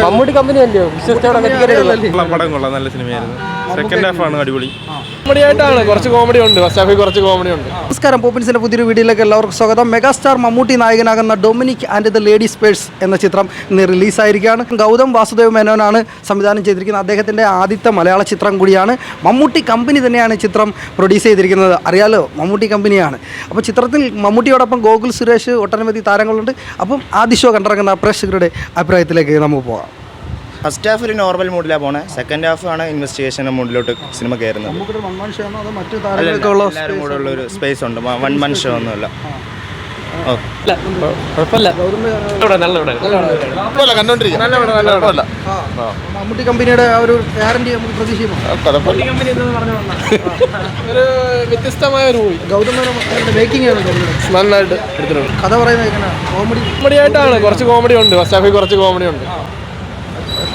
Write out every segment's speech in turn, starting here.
Mammootty company അല്ലയോ പടം കൊള്ളാം, നല്ല സിനിമയായിരുന്നു. സെക്കൻഡ് ഹാഫ് ആണ് അടിപൊളി. കോമഡിയായിട്ടാണ്, കുറച്ച് കോമഡി ഉണ്ട്, ഫസ്റ്റ് ഹാഫിൽ കുറച്ച് കോമഡി ഉണ്ട്. നമസ്കാരം, പോപ്പിൻസിന്റെ പുതിയൊരു വീഡിയോയിലേക്ക് എല്ലാവർക്കും സ്വാഗതം. മെഗാസ്റ്റാർ മമ്മൂട്ടി നായകനാകുന്ന Dominic and the ladies purse എന്ന ചിത്രം ഇന്ന് റിലീസായിരിക്കുകയാണ്. ഗൗതം വാസുദേവ് മേനോനാണ് സംവിധാനം ചെയ്തിരിക്കുന്നത്. അദ്ദേഹത്തിൻ്റെ ആദ്യത്തെ മലയാള ചിത്രം കൂടിയാണ്. മമ്മൂട്ടി കമ്പനി തന്നെയാണ് ചിത്രം പ്രൊഡ്യൂസ് ചെയ്തിരിക്കുന്നത്. അറിയാലോ, മമ്മൂട്ടി കമ്പനിയാണ്. അപ്പോൾ ചിത്രത്തിൽ മമ്മൂട്ടിയോടൊപ്പം ഗോകുൽ സുരേഷ്, ഒട്ടനവധി താരങ്ങളുണ്ട്. അപ്പം ആദ്യ ഷോ കണ്ടിറങ്ങുന്ന പ്രേക്ഷകരുടെ അഭിപ്രായത്തിലേക്ക് നമുക്ക് പോകാം. ഫസ്റ്റ് ഹാഫ് ഒരു നോർമൽ മൂഡിലാണ് പോണത്. സെക്കൻഡ് ഹാഫ് ആണ് ഇൻവെസ്റ്റിഗേഷൻ മൂഡിലോട്ട് സിനിമ കയറുന്നത്. എല്ലാവരും കൂടെ ഉള്ള ഒരു സ്പേസ് ഉണ്ട്, വൺ മൻ ഷോ ഒന്നുമല്ല. മമ്മൂട്ടി കമ്പനിയുടെ ഒരു ഗ്യാരണ്ടി നമുക്ക് പ്രതീക്ഷിക്കുന്നു. ഒരു വ്യത്യസ്തമായ ഒരു മൂവി. ഗൗതം മേക്കിംഗ് നന്നായിട്ട് എടുത്തിട്ടുണ്ട്. കഥ പറയുന്നത് കോമഡി ആയിട്ടാണ്, കുറച്ച് കോമഡി ഉണ്ട്, ഫസ്റ്റ് ഹാഫിൽ കുറച്ച് കോമഡി ഉണ്ട്.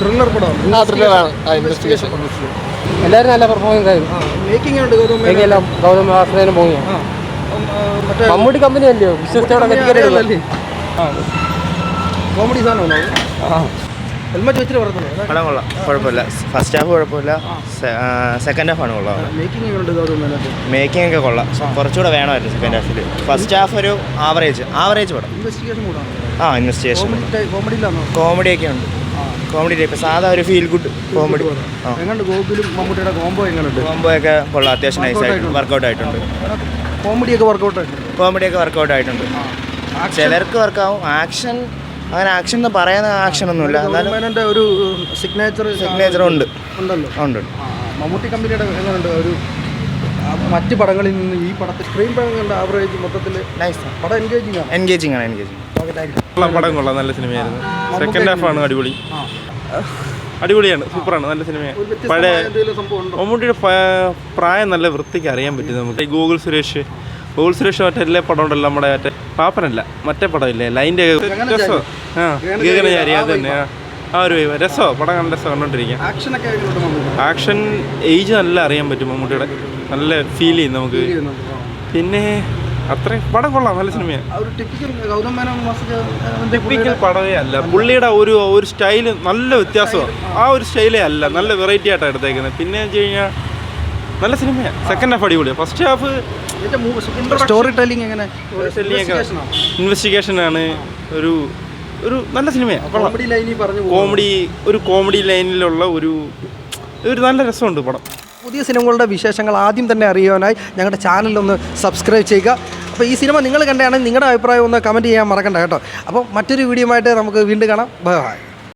ത്രില്ലർ പടമാണ്. ത്രില്ലറാണ്, ഇൻവെസ്റ്റിഗേഷൻ. എല്ലാവരും നല്ല പെർഫോമൻസ് ആയിരുന്നു. മേക്കിംഗ് ഉണ്ട് എല്ലാം ഗൗതം വാസുദേവനും മൂവിയാണ്. മമ്മൂട്ടി കമ്പനി അല്ലയോ, കോമഡി സാധനമാണോ? ഹെൽമെറ്റ് വെച്ചിട്ട് പറഞ്ഞത് പടം കൊള്ളാം, കുഴപ്പമില്ല. ഫസ്റ്റ് ഹാഫ് കുഴപ്പമില്ല, സെക്കൻഡ് ഹാഫ് ആണ് കൊള്ളാം. മേക്കിംഗ് ഒക്കെ കൊള്ളാം, കുറച്ചുകൂടെ വേണമായിരുന്നു സെക്കൻഡ് ഹാഫിൽ. ഫസ്റ്റ് ഹാഫ് ഒരു ആവറേജ് പടം. ഇൻവെസ്റ്റിഗേഷൻ കോമഡി ഒക്കെ ഉണ്ട്. കോമഡി ടൈപ്പ്, സാധാ ഒരു ഫീൽ ഗുഡ് കോമഡി. കോംബോ ഒക്കെ കൊള്ളാം, അത്യാവശ്യം നൈസായിട്ട് വർക്കൗട്ട് ആയിട്ടുണ്ട്. കോമഡിയൊക്കെ വർക്കൗട്ട് ആയിട്ടുണ്ട്. ചിലർക്ക് വർക്കാവും. ആക്ഷൻ അങ്ങനെ ആക്ഷൻ എന്ന് പറയുന്ന ആക്ഷനൊന്നുമില്ല, എന്നാലും ഒരു സിഗ്നേച്ചർ ഉണ്ട്. മമ്മൂട്ടി കമ്പനിയുടെ എങ്ങനെയുണ്ട് ഒരു മറ്റ് പടങ്ങളിൽ നിന്ന് ഈ പടത്തിൽ സ്ക്രീൻ ആവറേജ് മൊത്തത്തിൽ പടം എൻഗേജിങ് ആണ്. പടം കൊള്ളാം, നല്ല സിനിമയായിരുന്നു. സെക്കൻഡ് ഹാഫ് ആണ് അടിപൊളി. അടിപൊളിയാണ്, സൂപ്പറാണ്, നല്ല സിനിമയാണ്. പഴയ മമ്മൂട്ടിയുടെ പ്രായം നല്ല വൃത്തിക്ക് അറിയാൻ പറ്റും നമുക്ക്. ഗോകുൽ സുരേഷ് മറ്റേ എല്ലാ പടം ഉണ്ടല്ലോ, നമ്മുടെ മറ്റേ പാപ്പനല്ല, മറ്റേ പടമില്ലേ ലൈൻ്റെ രസം. ഗഗനചാരി, അത് തന്നെ. ആ ഒരു രസമോ പടം, നല്ല രസം കണ്ടോണ്ടിരിക്കാം. ആക്ഷൻ ഏജ് നല്ല അറിയാൻ പറ്റും മമ്മൂട്ടിയുടെ, നല്ല ഫീൽ ചെയ്യും നമുക്ക്. പിന്നെ അത്രയും പടം കൊള്ളാം, നല്ല സിനിമയാണ്. ടിപ്പിക്കൽ പടമേ അല്ല, പുള്ളിയുടെ ഒരു സ്റ്റൈല് നല്ല വ്യത്യാസമാണ്. ആ ഒരു സ്റ്റൈലേ അല്ല, നല്ല വെറൈറ്റി ആയിട്ടാണ് എടുത്തേക്കുന്നത്. പിന്നെ വെച്ച് കഴിഞ്ഞാൽ നല്ല സിനിമയാണ്. സെക്കൻഡ് ഹാഫ് അടിപൊളിയാണ്. ഫസ്റ്റ് ഹാഫ് സ്റ്റോറി ടെല്ലിംഗ് എങ്ങനെ, ഇൻവെസ്റ്റിഗേഷൻ ആണ്. ഒരു നല്ല സിനിമയാണ്. കോമഡി ലൈനിലുള്ള ഒരു നല്ല രസമുണ്ട് പടം. പുതിയ സിനിമകളുടെ വിശേഷങ്ങൾ ആദ്യം തന്നെ അറിയാനായി ഞങ്ങളുടെ ചാനലൊന്ന് സബ്സ്ക്രൈബ് ചെയ്യുക. അപ്പോൾ ഈ സിനിമ നിങ്ങൾ കണ്ടാണെങ്കിൽ നിങ്ങളുടെ അഭിപ്രായം ഒന്ന് കമൻറ്റ് ചെയ്യാൻ മറക്കണ്ട കേട്ടോ. അപ്പോൾ മറ്റൊരു വീഡിയോ ആയിട്ട് നമുക്ക് വീണ്ടും കാണാം. ബൈ.